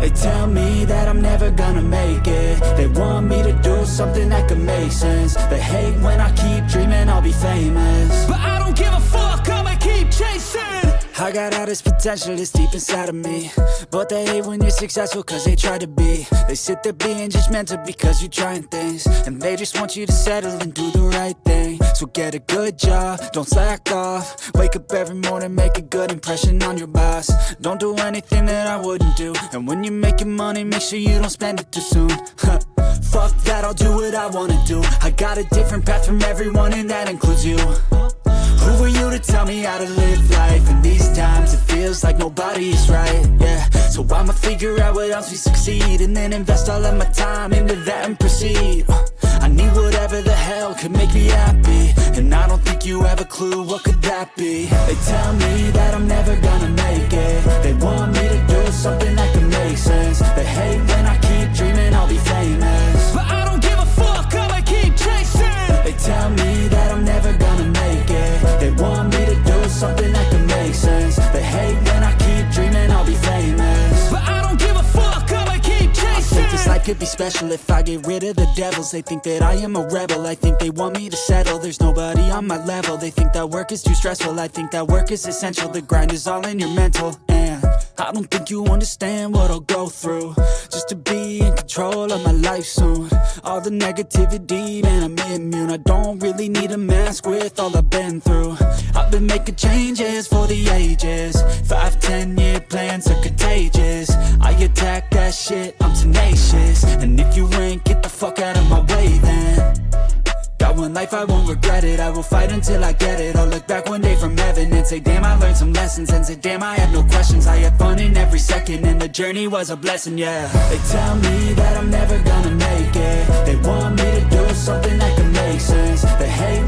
They tell me that I'm never gonna make it. They want me to do something that could make sense. They hate when I keep dreaming I'll be famous, but I don't give a fuck, I'ma keep chasing. I got all this potential that's deep inside of me, but they hate when you're successful cause they try to be. They sit there being judgmental because you're trying things, and they just want you to settle and do the right thing. So get a good job, don't slack off. Wake up every morning, make a good impression on your boss. Don't do anything that I wouldn't do, and when you're making money, make sure you don't spend it too soon. Fuck that, I'll do what I wanna do. I got a different path from everyone, and that includes you. Who are you to tell me how to live life? In these times it feels like nobody's right, yeah. So I'ma figure out what else we succeed, and then invest all of my time into that and proceed. I need whatever the hell could make me happy, and I don't think you have a clue what could that be. They tell me that I'm never gonna make it. They want me to do something that can make sense. They hate when I keep dreaming I'll be famous, but I don't give a fuck, I'ma keep chasing. They tell me that I'm never gonna make it. They want me to do something that can make sense. They hate when I keep dreaming I'll be famous, but I don't give a fuck, I'ma keep chasing. I think this life could be special if I get rid of the devils. They think that I am a rebel, I think they want me to settle. There's nobody on my level. They think that work is too stressful, I think that work is essential. The grind is all in your mental, and I don't think you understand what I'll go through just to be in control of my life soon. All the negativity, man, I'm immune. I don't really need a mask with all I've been through. I've been making changes for the ages. 5-10 year plans are contagious. I attack that shit, I'm tenacious. And if you ain't, get the fuck out of my way then. Got one life, I won't regret it. I will fight until I get it. I'll look back one day from heaven and say, damn, I learned some lessons. And say, damn, I had no questions. I had fun in every second, and the journey was a blessing, yeah. They tell me that I'm never gonna make it. They want me to do something that can make sense. They hate